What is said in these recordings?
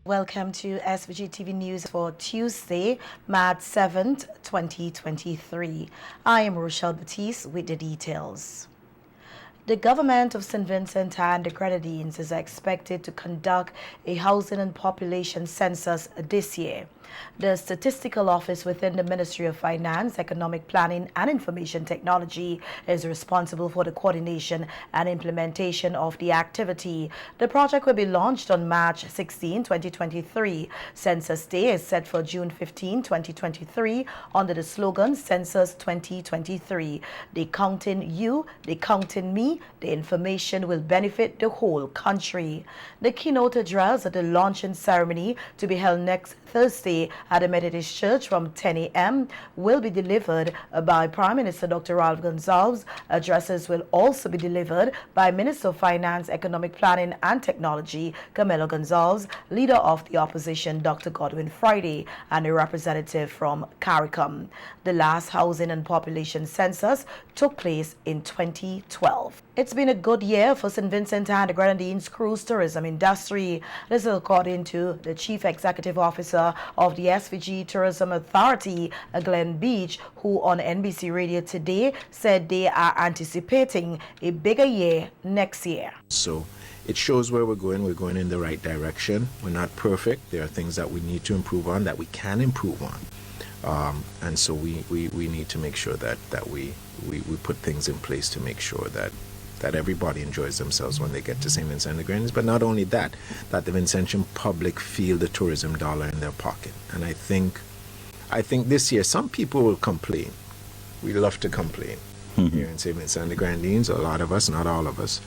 Welcome to SVG TV News for Tuesday, March 7th, 2023. I am Rochelle Batiste with the details. The government of St. Vincent and the Grenadines is expected to conduct a housing and population census this year. The Statistical Office within the Ministry of Finance, Economic Planning and Information Technology is responsible for the coordination and implementation of the activity. The project will be launched on March 16, 2023. Census Day is set for June 15, 2023 under the slogan Census 2023. They counting you, they counting me, the information will benefit the whole country. The keynote address at the launching ceremony to be held next Thursday at the Methodist Church from 10 a.m. will be delivered by Prime Minister Dr. Ralph Gonsalves. Addresses will also be delivered by Minister of Finance, Economic Planning and Technology, Camilo Gonsalves, Leader of the Opposition, Dr. Godwin Friday, and a representative from CARICOM. The last housing and population census took place in 2012. It's been a good year for St. Vincent and the Grenadines cruise tourism industry. This is according to the Chief Executive Officer of the SVG Tourism Authority, Glenn Beach, who on NBC Radio today said they are anticipating a bigger year next year. So it shows where we're going. We're going in the right direction. We're not perfect. There are things that we need to improve on, that we can improve on. And so we need to make sure that we put things in place to make sure that everybody enjoys themselves when they get to St. Vincent and the Grenadines. But not only that the Vincentian public feel the tourism dollar in their pocket. And I think this year some people will complain. We love to complain here in St. Vincent and the Grenadines, a lot of us, not all of us.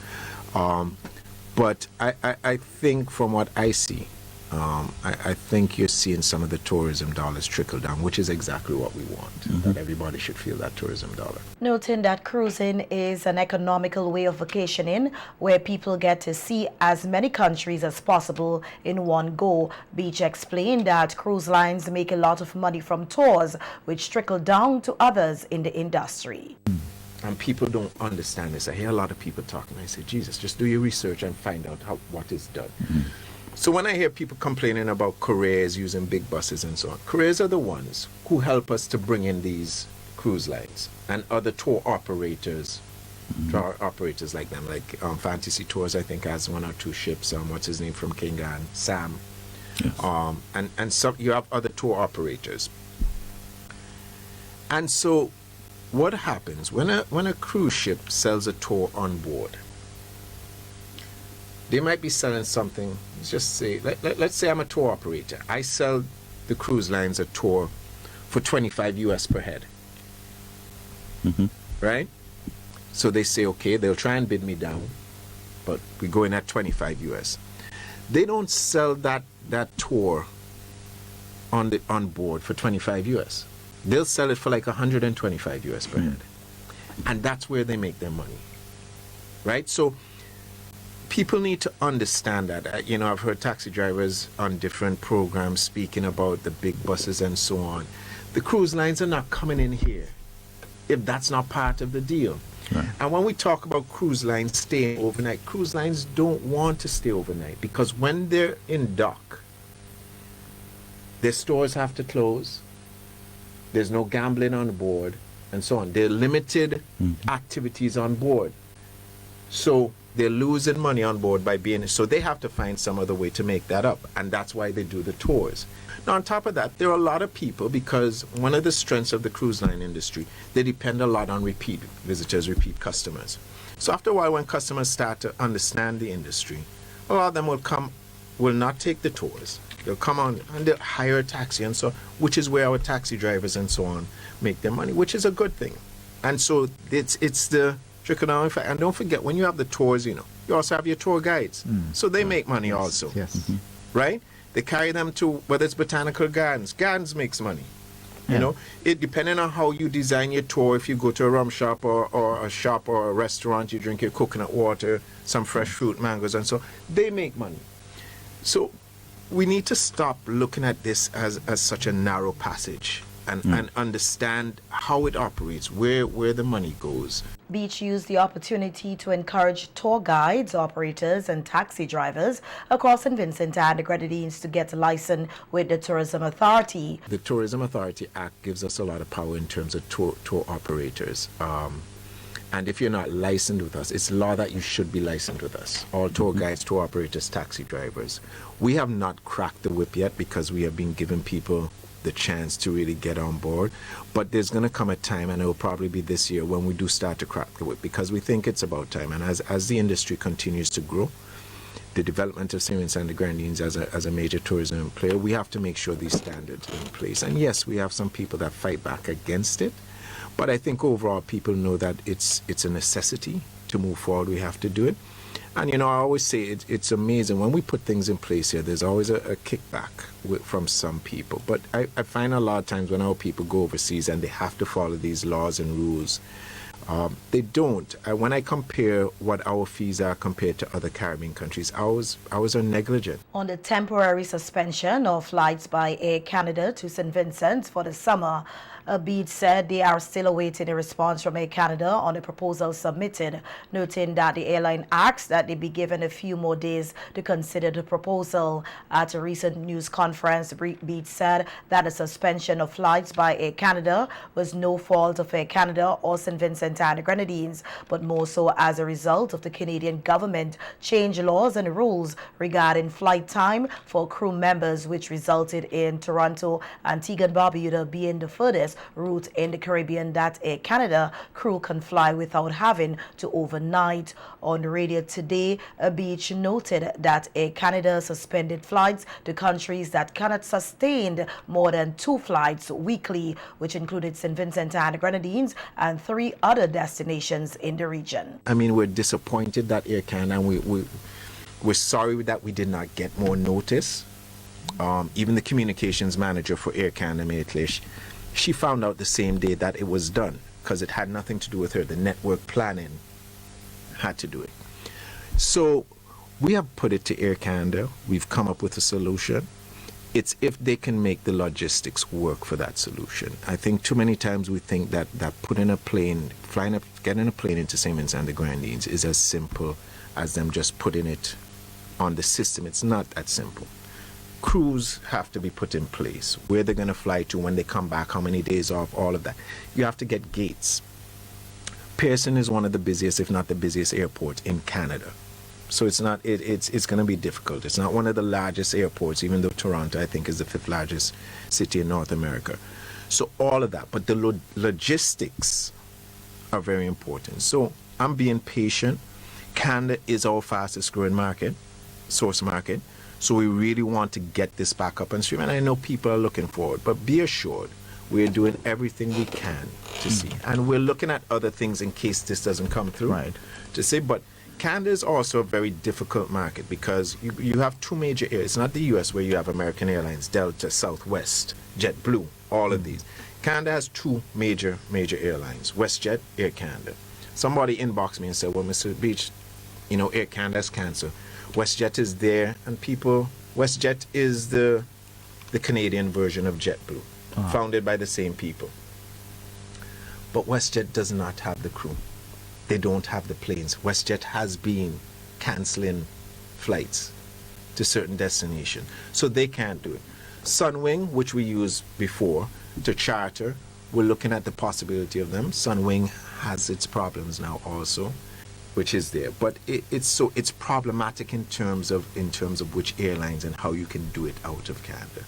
But I think from what I see, I think you're seeing some of the tourism dollars trickle down, which is exactly what we want, that everybody should feel that tourism dollar. Noting that cruising is an economical way of vacationing where people get to see as many countries as possible in one go. Beach explained that cruise lines make a lot of money from tours, which trickle down to others in the industry. And people don't understand this. I hear a lot of people talking. I say, Jesus, just do your research and find out what is done. So when I hear people complaining about couriers using big buses and so on, couriers are the ones who help us to bring in these cruise lines and other tour operators, operators like them, like Fantasy Tours, I think, has 1 or 2 ships. What's his name from Kingan? Sam. Yes. And some, you have other tour operators. And so what happens when a cruise ship sells a tour on board? They might be selling something. Let's just say, let's say I'm a tour operator. I sell the cruise lines a tour for $25 US per head. Right? So they say, okay, they'll try and bid me down, but we go in at $25 US. They don't sell that tour on board for $25 US. They'll sell it for like $125 US per head. And that's where they make their money. Right? So people need to understand that. You know, I've heard taxi drivers on different programs speaking about the big buses and so on. The cruise lines are not coming in here if that's not part of the deal. Right. And when we talk about cruise lines staying overnight, cruise lines don't want to stay overnight because when they're in dock, their stores have to close. There's no gambling on board and so on. There are limited activities on board. So they're losing money on board by being, so they have to find some other way to make that up. And that's why they do the tours. Now, on top of that, there are a lot of people, because one of the strengths of the cruise line industry, they depend a lot on repeat visitors, repeat customers. So after a while, when customers start to understand the industry, a lot of them will not take the tours. They'll come on and they'll hire a taxi and so on, which is where our taxi drivers and so on make their money, which is a good thing. And so it's the trickle down effect. And don't forget, when you have the tours, you know, you also have your tour guides. So they make money also. Yes. Right? They carry them to, whether it's botanical gardens. Gardens makes money. You know, it depending on how you design your tour. If you go to a rum shop or a shop or a restaurant, you drink your coconut water, some fresh fruit, mangoes, and so they make money. So we need to stop looking at this as such a narrow passage. and understand how it operates, where the money goes. Beach used the opportunity to encourage tour guides, operators, and taxi drivers across St. Vincent and the Grenadines to get a license with the Tourism Authority. The Tourism Authority Act gives us a lot of power in terms of tour operators. And if you're not licensed with us, it's law that you should be licensed with us. All tour guides, tour operators, taxi drivers. We have not cracked the whip yet because we have been giving people the chance to really get on board. But there's going to come a time, and it will probably be this year, when we do start to crack the whip, because we think it's about time. And as the industry continues to grow, the development of St. Vincent and the Grenadines as a major tourism player, we have to make sure these standards are in place. And yes, we have some people that fight back against it. But I think overall people know that it's a necessity to move forward. We have to do it. And, you know, I always say it's amazing. When we put things in place here, there's always a kickback from some people. But I find a lot of times when our people go overseas and they have to follow these laws and rules, they don't. When I compare what our fees are compared to other Caribbean countries, ours are negligent. On the temporary suspension of flights by Air Canada to St. Vincent for the summer, Beach said they are still awaiting a response from Air Canada on the proposal submitted, noting that the airline asked that they be given a few more days to consider the proposal. At a recent news conference, Beach said that the suspension of flights by Air Canada was no fault of Air Canada or St. Vincent and the Grenadines, but more so as a result of the Canadian government change laws and rules regarding flight time for crew members, which resulted in Toronto, Antigua and Barbuda being the furthest route in the Caribbean that Air Canada crew can fly without having to overnight. On the radio today, Beach noted that Air Canada suspended flights to countries that cannot sustain more than 2 flights weekly, which included St. Vincent and the Grenadines and 3 other destinations in the region. I mean, we're disappointed that Air Canada, and we're sorry that we did not get more notice. Even the communications manager for Air Canada made it clear she found out the same day that it was done, because it had nothing to do with her. The network planning had to do it. So we have put it to Air Canada. We've come up with a solution. It's if they can make the logistics work for that solution. I think too many times we think that putting a plane, getting a plane into St. Vincent and the Grenadines is as simple as them just putting it on the system. It's not that simple. Crews have to be put in place, where they're going to fly to, when they come back, how many days off, all of that. You have to get gates. Pearson is one of the busiest, if not the busiest airport in Canada. So it's going to be difficult. It's not one of the largest airports, even though Toronto, I think, is the 5th largest city in North America. So all of that. But the logistics are very important. So I'm being patient. Canada is our fastest growing market, source market. So we really want to get this back up and stream. And I know people are looking forward, but be assured, we're doing everything we can to see. And we're looking at other things in case this doesn't come through. Right. To say, but Canada is also a very difficult market because you have 2 major airlines. It's not the US where you have American Airlines, Delta, Southwest, JetBlue, all of these. Canada has 2 major airlines, WestJet, Air Canada. Somebody inboxed me and said, well, Mr. Beach, you know, Air Canada's canceled. WestJet is there, and WestJet is the Canadian version of JetBlue, founded by the same people. But WestJet does not have the crew. They don't have the planes. WestJet has been canceling flights to certain destinations, so they can't do it. Sunwing, which we used before to charter, we're looking at the possibility of them. Sunwing has its problems now also, which is there, but it's problematic in terms of which airlines and how you can do it out of Canada.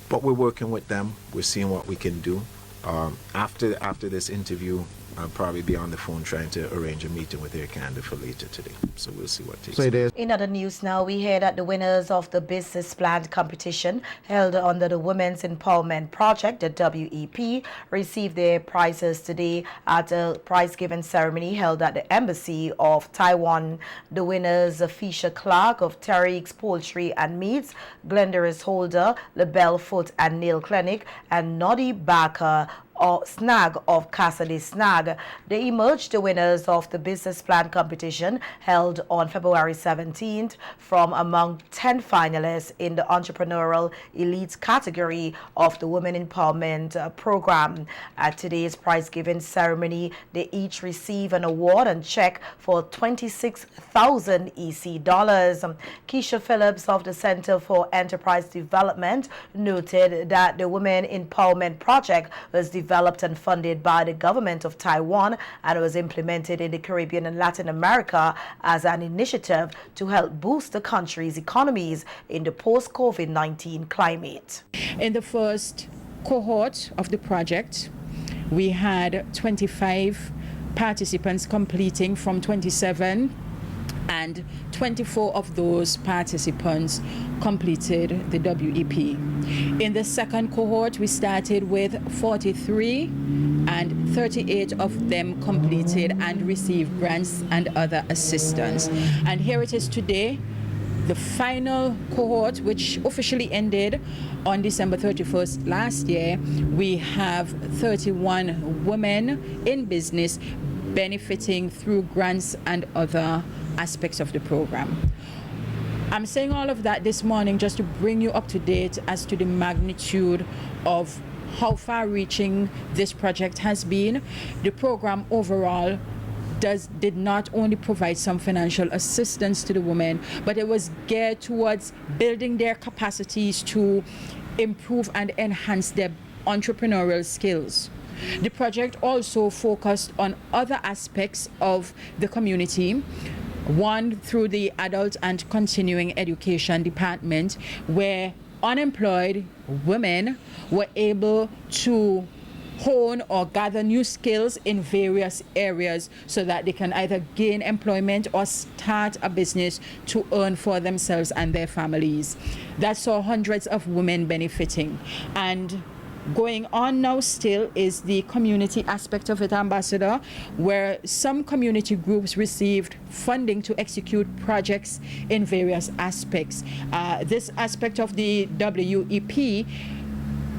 But we're working with them. We're seeing what we can do. After this interview, I'll probably be on the phone trying to arrange a meeting with Air Canada for later today. So we'll see what takes place. In other news now, we hear that the winners of the business plan competition held under the Women's Empowerment Project, the WEP, received their prizes today at a prize-giving ceremony held at the Embassy of Taiwan. The winners, Fisher Clark of Tariq's Poultry and Meats, Glendoris Holder, LaBelle Foot and Nail Clinic, and Noddy Barker or Snag of Casa de Snag. They emerged the winners of the business plan competition held on February 17th from among 10 finalists in the entrepreneurial elite category of the Women Empowerment Program. At today's prize-giving ceremony, they each receive an award and check for 26,000 EC dollars. Keisha Phillips of the Center for Enterprise Development noted that the Women Empowerment Project was developed and funded by the government of Taiwan and was implemented in the Caribbean and Latin America as an initiative to help boost the country's economies in the post-COVID-19 climate. In the first cohort of the project, we had 25 participants completing from 27, and 24 of those participants completed the WEP. In the second cohort, we started with 43, and 38 of them completed and received grants and other assistance. And here it is today, the final cohort, which officially ended on December 31st last year. We have 31 women in business benefiting through grants and other aspects of the program. I'm saying all of that this morning just to bring you up to date as to the magnitude of how far-reaching this project has been. The program overall did not only provide some financial assistance to the women, but it was geared towards building their capacities to improve and enhance their entrepreneurial skills. The project also focused on other aspects of the community. One, through the Adult and Continuing Education Department, where unemployed women were able to hone or gather new skills in various areas so that they can either gain employment or start a business to earn for themselves and their families. That saw hundreds of women benefiting. And going on now still is the community aspect of it, Ambassador, where some community groups received funding to execute projects in various aspects. This aspect of the WEP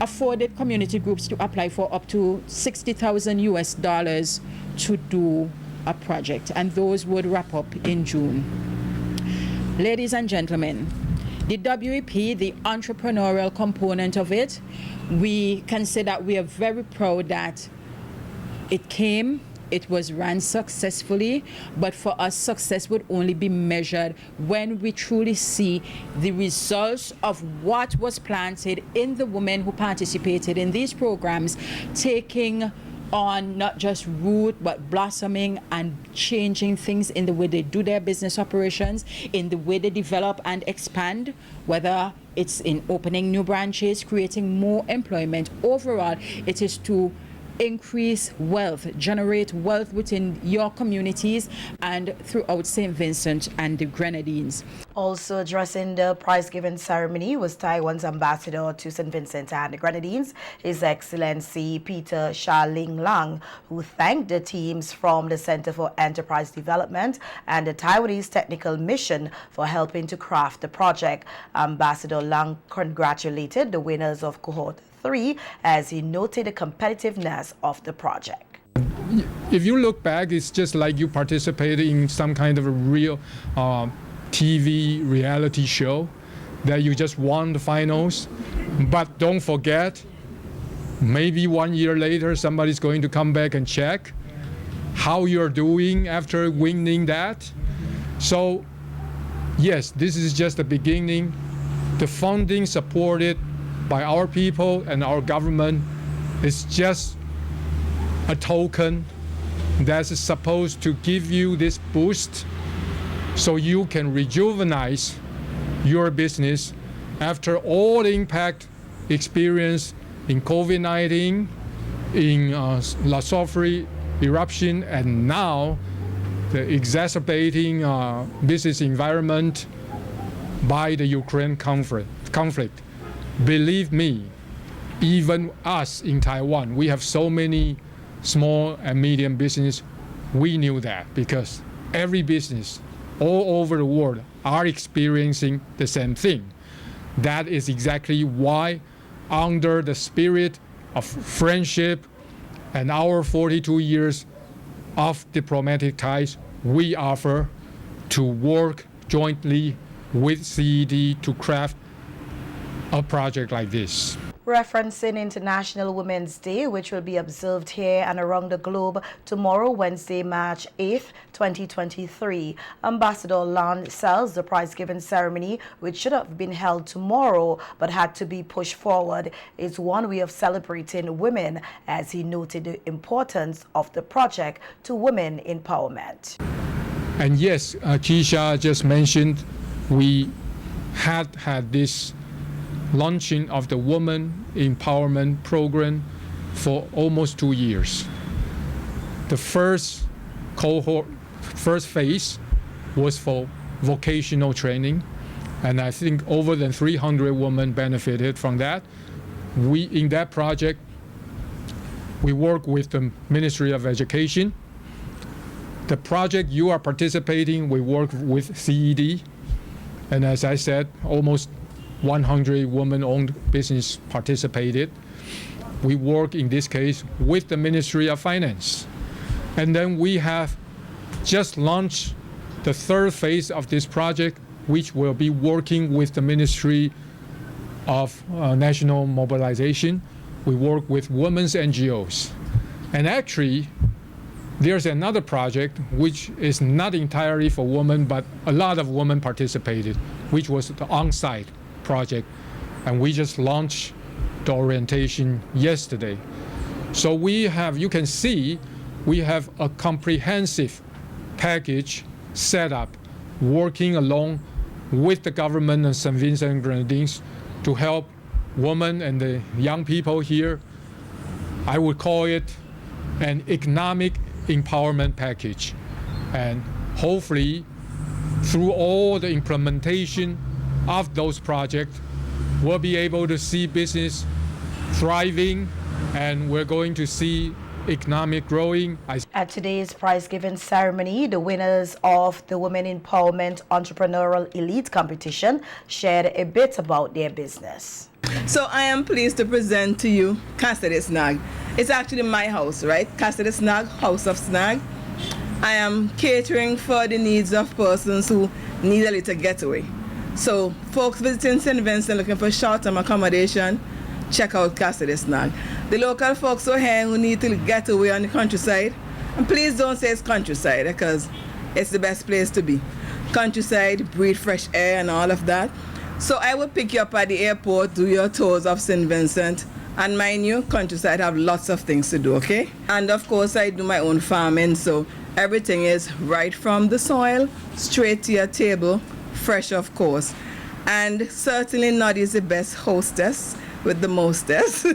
afforded community groups to apply for up to 60,000 US dollars to do a project, and those would wrap up in June. Ladies and gentlemen, the WEP, the entrepreneurial component of it, we can say that we are very proud that it came, it was run successfully, but for us, success would only be measured when we truly see the results of what was planted in the women who participated in these programs, taking on not just root but blossoming and changing things in the way they do their business operations, in the way they develop and expand, whether it's in opening new branches, creating more employment. Overall, it is to increase wealth, generate wealth within your communities and throughout St. Vincent and the Grenadines. Also addressing the prize-giving ceremony was Taiwan's ambassador to St. Vincent and the Grenadines, His Excellency Peter Sha Ling Lang, who thanked the teams from the Center for Enterprise Development and the Taiwanese Technical Mission for helping to craft the project. Ambassador Lang congratulated the winners of Cohort 3 as he noted the competitiveness of the project. If you look back, it's just like you participated in some kind of a real TV reality show that you just won the finals. But don't forget, maybe 1 year later, somebody's going to come back and check how you're doing after winning that. So yes, this is just the beginning. The funding supported by our people and our government is just a token that's supposed to give you this boost so you can rejuvenate your business after all the impact experienced in COVID-19, in La Soufrière eruption, and now the exacerbating business environment by the Ukraine conflict. Believe me, even us in Taiwan, we have so many small and medium business. We knew that because every business all over the world are experiencing the same thing. That is exactly why, under the spirit of friendship, and our 42 years of diplomatic ties, we offer to work jointly with CED to craft a project like this. Referencing International Women's Day, which will be observed here and around the globe tomorrow, Wednesday, March 8th, 2023, Ambassador Lan says the prize-giving ceremony, which should have been held tomorrow but had to be pushed forward, is one way of celebrating women, as he noted the importance of the project to women empowerment. And yes, Keisha just mentioned we had this launching of the Women Empowerment Program for almost 2 years. The first phase was for vocational training, and I think over than 300 women benefited from that. In that project, we work with the Ministry of Education. The project you are participating, we work with CED, and as I said, almost 100 women-owned business participated. We work in this case with the Ministry of Finance. And then we have just launched the third phase of this project, which will be working with the Ministry of National Mobilization. We work with women's NGOs. And actually, there's another project which is not entirely for women, but a lot of women participated, which was the on-site project, and we just launched the orientation yesterday. So we have, you can see, we have a comprehensive package set up, working along with the government of St. Vincent and Grenadines to help women and the young people here. I would call it an economic empowerment package, and hopefully through all the implementation of those projects, we'll be able to see business thriving, and we're going to see economic growing. At today's prize-giving ceremony, the winners of the Women Empowerment Entrepreneurial Elite Competition shared a bit about their business. So I am pleased to present to you Cassidy Snag. It's actually my house, right? Cassidy Snag, House of Snag. I am catering for the needs of persons who need a little getaway. So folks visiting St. Vincent looking for short-term accommodation, check out Cassidy Snag. The local folks over here who need to get away on the countryside, and please don't say it's countryside, because it's the best place to be. Countryside, breathe fresh air and all of that. So I will pick you up at the airport, do your tours of St. Vincent, and mind you, countryside have lots of things to do, okay? And of course I do my own farming, so everything is right from the soil, straight to your table, fresh of course. And certainly Noddy is the best hostess with the mostest.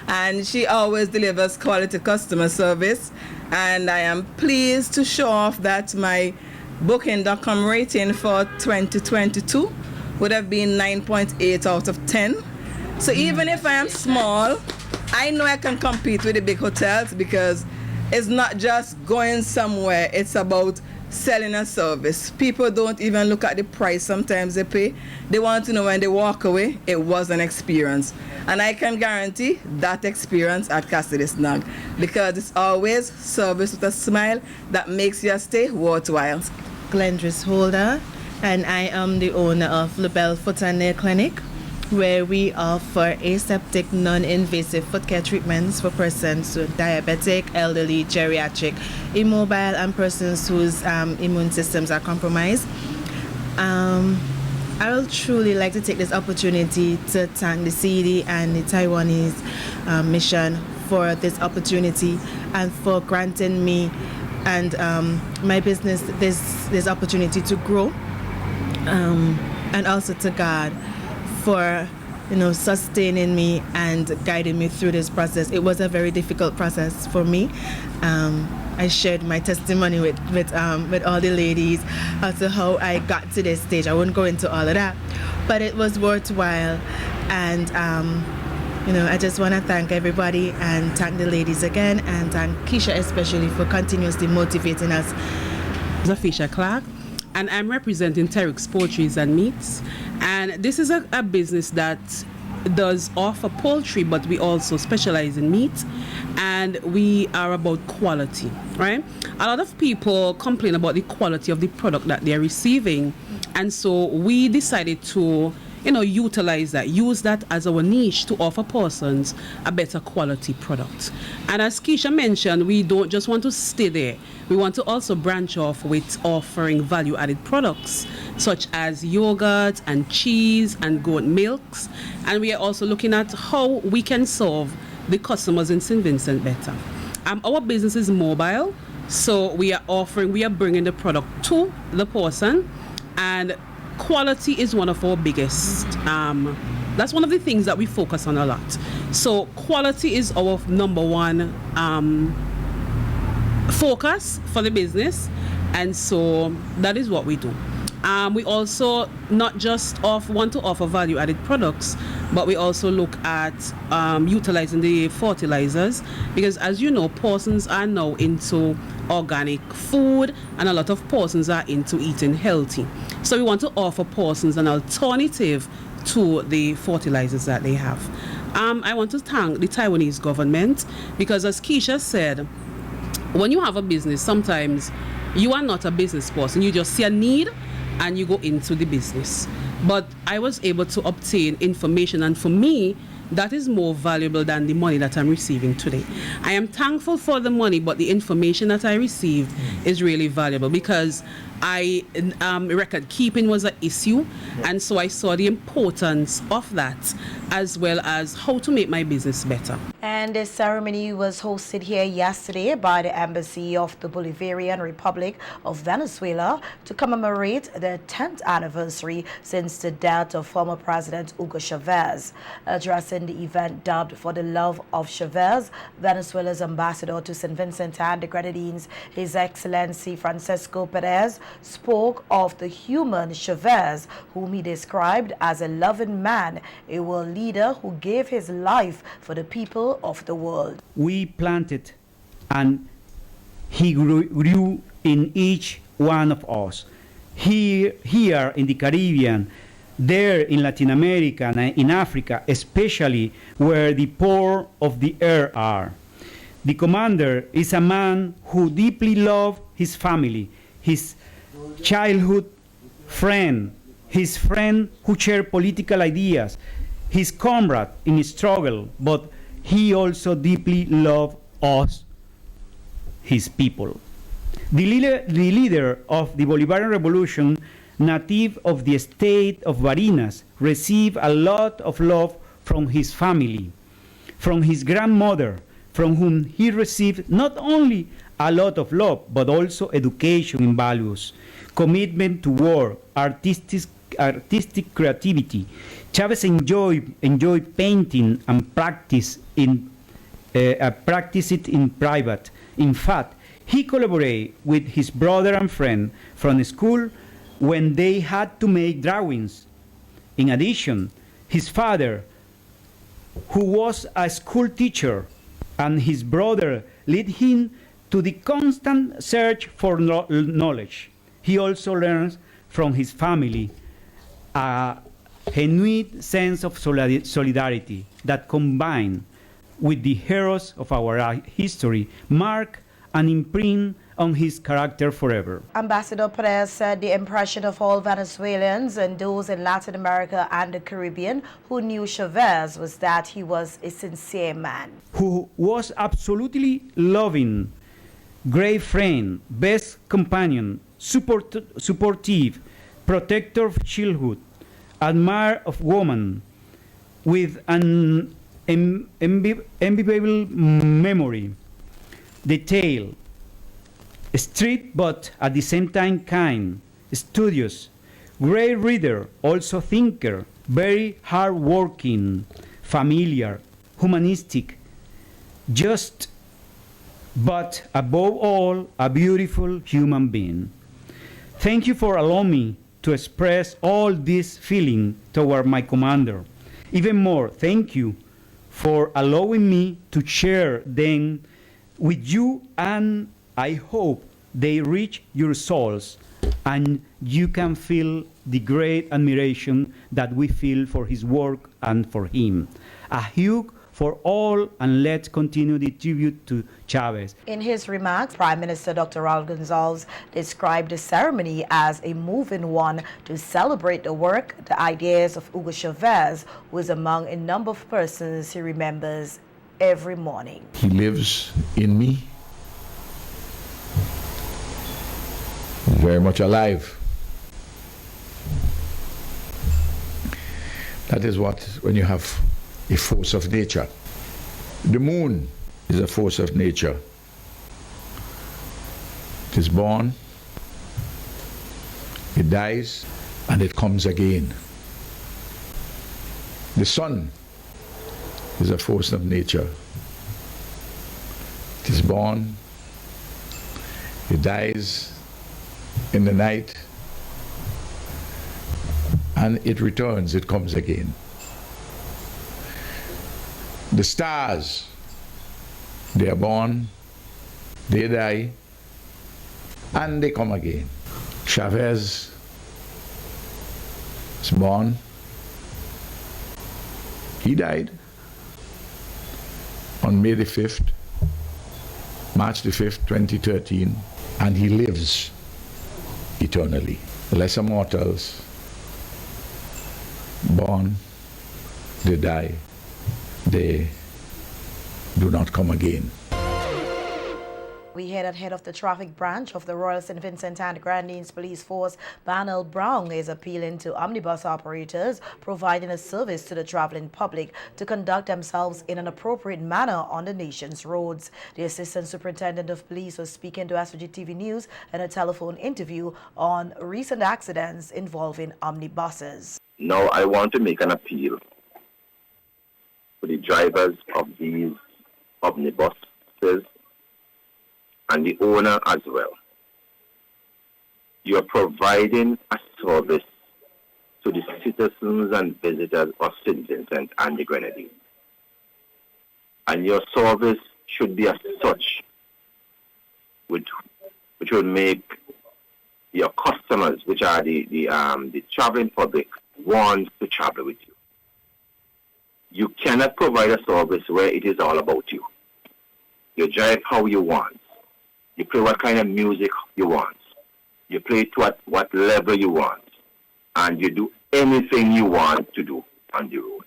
And she always delivers quality customer service. And I am pleased to show off that my Booking.com rating for 2022 would have been 9.8 out of 10. So even if I am small, I know I can compete with the big hotels, because it's not just going somewhere, it's about selling a service. People don't even look at the price sometimes they pay. They want to know when they walk away, it was an experience. And I can guarantee that experience at Cassidy Snag, because it's always service with a smile that makes your stay worthwhile. Glendris Holder, and I am the owner of LaBelle Foot and Nail Clinic, where we offer aseptic, non-invasive foot care treatments for persons who are diabetic, elderly, geriatric, immobile, and persons whose immune systems are compromised. I will truly like to take this opportunity to thank the CED and the Taiwanese mission for this opportunity and for granting me and my business this opportunity to grow, and also to God for sustaining me and guiding me through this process. It was a very difficult process for me. I shared my testimony with all the ladies as to how I got to this stage. I won't go into all of that, but it was worthwhile. And I just want to thank everybody and thank the ladies again, and thank Keisha especially for continuously motivating us. Zafisha Clark, and I'm representing Terry's Poultries and Meats. And this is a business that does offer poultry, but we also specialize in meat, and we are about quality, right? A lot of people complain about the quality of the product that they're receiving, and so we decided to use that as our niche to offer persons a better quality product. And as Keisha mentioned, we don't just want to stay there. We want to also branch off with offering value-added products such as yogurt and cheese and goat milks. And we are also looking at how we can serve the customers in St. Vincent better. Our business is mobile, so we are bringing the product to the person, and quality is one of our biggest, that's one of the things that we focus on a lot. So quality is our number one focus for the business, and so that is what we do. We also not just want to offer value-added products, but we also look at utilizing the fertilizers, because as you know, persons are now into organic food, and a lot of persons are into eating healthy. So we want to offer persons an alternative to the fertilizers that they have. I want to thank the Taiwanese government, because as Keisha said, when you have a business, sometimes you are not a business person, you just see a need and you go into the business. But I was able to obtain information, and for me, that is more valuable than the money that I'm receiving today. I am thankful for the money, but the information that I received is really valuable, because record keeping was an issue, and so I saw the importance of that, as well as how to make my business better. And the ceremony was hosted here yesterday by the Embassy of the Bolivarian Republic of Venezuela to commemorate the 10th anniversary since the death of former President Hugo Chavez. Addressing the event dubbed For the Love of Chavez, Venezuela's ambassador to St. Vincent and the Grenadines, His Excellency Francisco Perez, spoke of the human Chavez, whom he described as a loving man, a world leader who gave his life for the people of the world. We planted, and he grew in each one of us. Here in the Caribbean, there in Latin America and in Africa, especially where the poor of the earth are. The commander is a man who deeply loved his family, his childhood friend, his friend who shared political ideas, his comrade in struggle, but he also deeply loved us, his people. The leader of the Bolivarian Revolution, native of the state of Barinas, received a lot of love from his family, from his grandmother, from whom he received not only a lot of love, but also education in values, commitment to work, artistic creativity. Chavez enjoyed painting and practiced it in private. In fact, he collaborated with his brother and friend from school when they had to make drawings. In addition, his father, who was a school teacher, and his brother led him to the constant search for knowledge. He also learns from his family a genuine sense of solidarity that, combined with the heroes of our history, mark an imprint on his character forever. Ambassador Perez said the impression of all Venezuelans and those in Latin America and the Caribbean who knew Chavez was that he was a sincere man, who was absolutely loving, great friend, best companion, supportive, protector of childhood, admirer of woman, with an enviable memory, detailed, strict but at the same time kind, studious, great reader, also thinker, very hard-working, familiar, humanistic, just, but above all, a beautiful human being. Thank you for allowing me to express all this feeling toward my commander. Even more, thank you for allowing me to share them with you, and I hope they reach your souls and you can feel the great admiration that we feel for his work and for him. A hug for all, and let's continue the tribute to Chavez. In his remarks, Prime Minister Dr. Raul Gonzalez described the ceremony as a moving one to celebrate the work, the ideas of HUGO Chavez, who is among a number of persons he remembers every morning. He lives in me. He's very much alive. That is what, when you have a force of nature. The moon is a force of nature. It is born, it dies, and it comes again. The sun is a force of nature. It is born, it dies in the night, and it returns, it comes again. The stars, they are born, they die, and they come again. Chavez is born, he died on May the 5th, March the 5th, 2013, and he lives eternally. The lesser mortals, born, they die, they do not come again. We hear that head of the traffic branch of the Royal St. Vincent and Grenadines Police Force, Parnel, Browne, is appealing to omnibus operators providing a service to the traveling public to conduct themselves in an appropriate manner on the nation's roads. The Assistant Superintendent of Police was speaking to SVG TV News in a telephone interview on recent accidents involving omnibuses. Now I want to make an appeal to the drivers of these omnibuses and the owner as well. You are providing a service to the citizens and visitors of St. Vincent and the Grenadines. And your service should be as such, which will make your customers, which are the traveling public, want to travel with you. You cannot provide a service where it is all about you. You drive how you want. You play what kind of music you want. You play it to what level you want. And you do anything you want to do on the road.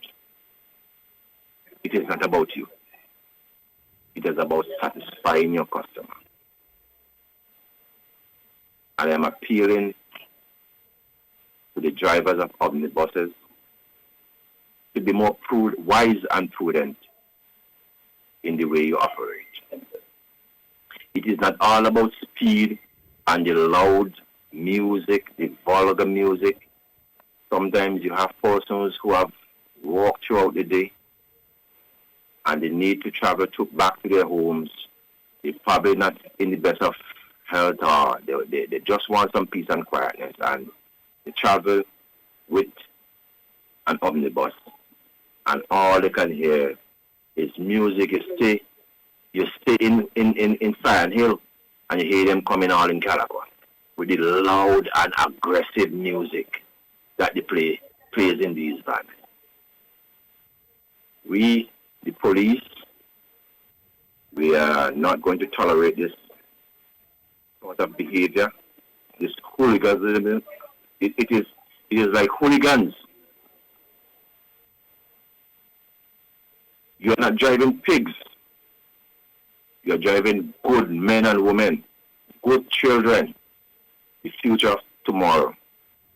It is not about you. It is about satisfying your customer. And I'm appealing to the drivers of omnibuses to be more wise and prudent in the way you operate. It is not all about speed and the loud music, the vulgar music. Sometimes you have persons who have walked throughout the day and they need to travel back to their homes. They're probably not in the best of health, or they just want some peace and quietness, and they travel with an omnibus. And all they can hear is music. You stay in Fire Hill, and you hear them coming all in Calico with the loud and aggressive music that they plays in these vans. We, the police, we are not going to tolerate this sort of behavior, this hooliganism. It is like hooligans. You're not driving pigs. You're driving good men and women, good children, the future of tomorrow.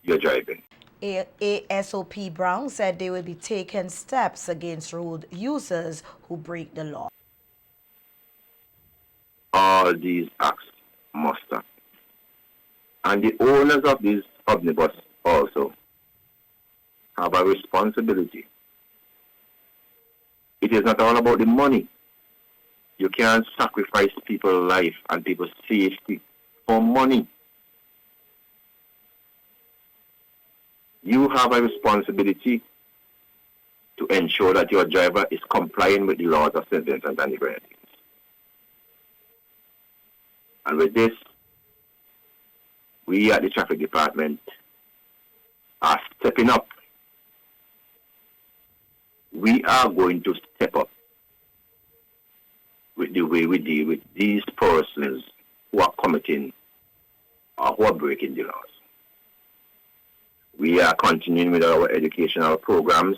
You're driving. ASOP Browne said they will be taking steps against road users who break the law. All these acts must stop. And the owners of these omnibus also have a responsibility. It is not all about the money. You can't sacrifice people's life and people's safety for money. You have a responsibility to ensure that your driver is complying with the laws of St. Vincent and the Grenadines. And with this, we at the traffic department are stepping up. We are going to step up with the way we deal with these persons who are committing or who are breaking the laws. We are continuing with our educational programs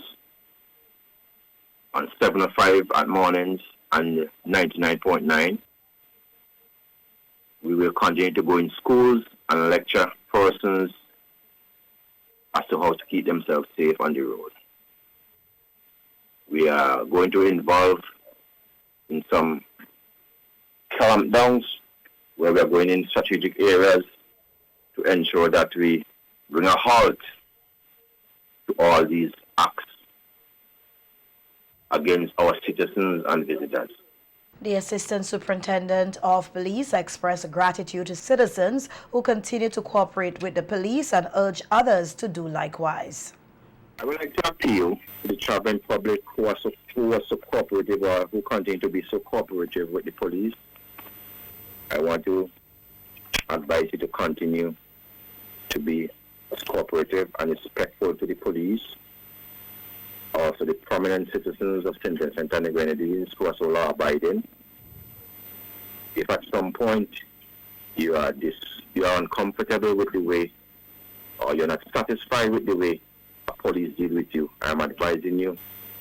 on 705 at mornings and 99.9. We will continue to go in schools and lecture persons as to how to keep themselves safe on the road. We are going to involve in some clampdowns where we are going in strategic areas to ensure that we bring a halt to all these acts against our citizens and visitors. The Assistant Superintendent of Police expressed gratitude to citizens who continue to cooperate with the police and urge others to do likewise. I would like to appeal to the traveling public who are so cooperative or who continue to be so cooperative with the police. I want to advise you to continue to be as cooperative and respectful to the police. Also the prominent citizens of St. Vincent and the Grenadines who are so law-abiding. If at some point you are uncomfortable with the way or you're not satisfied with the way a police deal with you, I'm advising you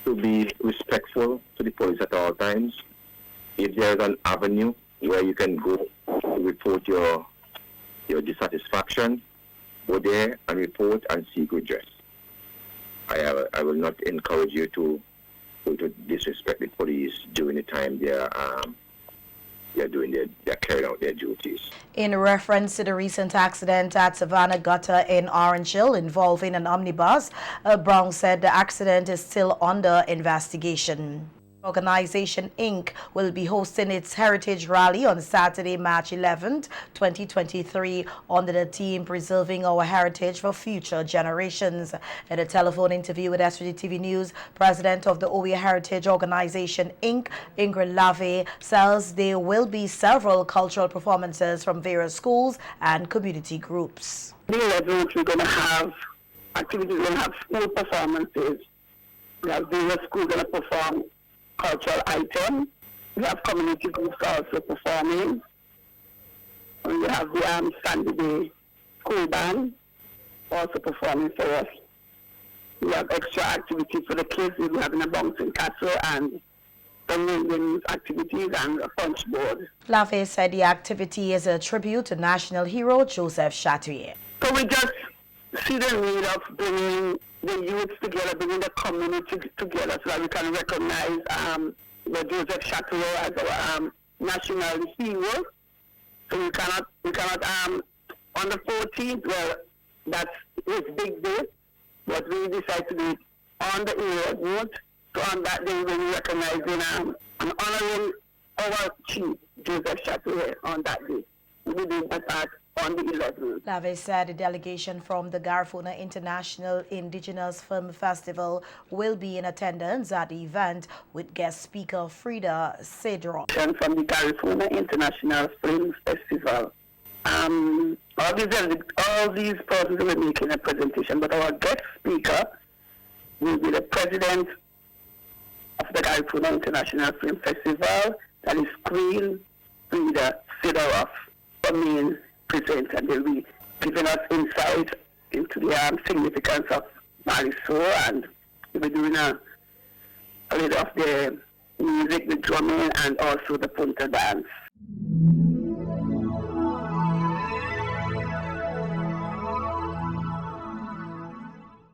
to be respectful to the police at all times. If there is an avenue where you can go to report your dissatisfaction, go there and report and seek redress. I will not encourage you to disrespect the police during the time they're carrying out their duties. In reference to the recent accident at Savannah Gutter in Orange Hill involving an omnibus, Browne said the accident is still under investigation. Organization Inc. will be hosting its Heritage Rally on Saturday, March 11th, 2023, under the theme Preserving Our Heritage for Future Generations. In a telephone interview with SVG TV News, President of the OE Heritage Organization Inc., Ingrid Lave, says there will be several cultural performances from various schools and community groups. The 11th, we're going to have activities, we're going to have school performances. We have various schools going to perform cultural items. We have community groups also performing. And we have the Sunday Day school band also performing for us. We have extra activities for the kids. We'll be having a bouncing castle and some women's activities and a punch board. Lafay said the activity is a tribute to national hero Joseph Chatouillet. So we just see the need of bringing the youth together, bringing the community together so that we can recognize the Joseph Chatouillet as our national hero. So we cannot on the 14th, well, that's his big day, but we decided to do it on the 11th. So on that day, we'll be recognizing and honoring our chief, Joseph Chatouillet, on that day. We'll be doing that on the 11th. Lave said a delegation from the Garifuna International Indigenous Film Festival will be in attendance at the event with guest speaker Frida Cedro. From the Garifuna International Film Festival. All these persons will be making a presentation, but our guest speaker will be the president of the Garifuna International Film Festival, that is Queen Frida Cedro, the main presenter, and they'll be giving us insight into the significance of Mariso, and we'll be doing a little of the music, the drumming, and also the punta dance.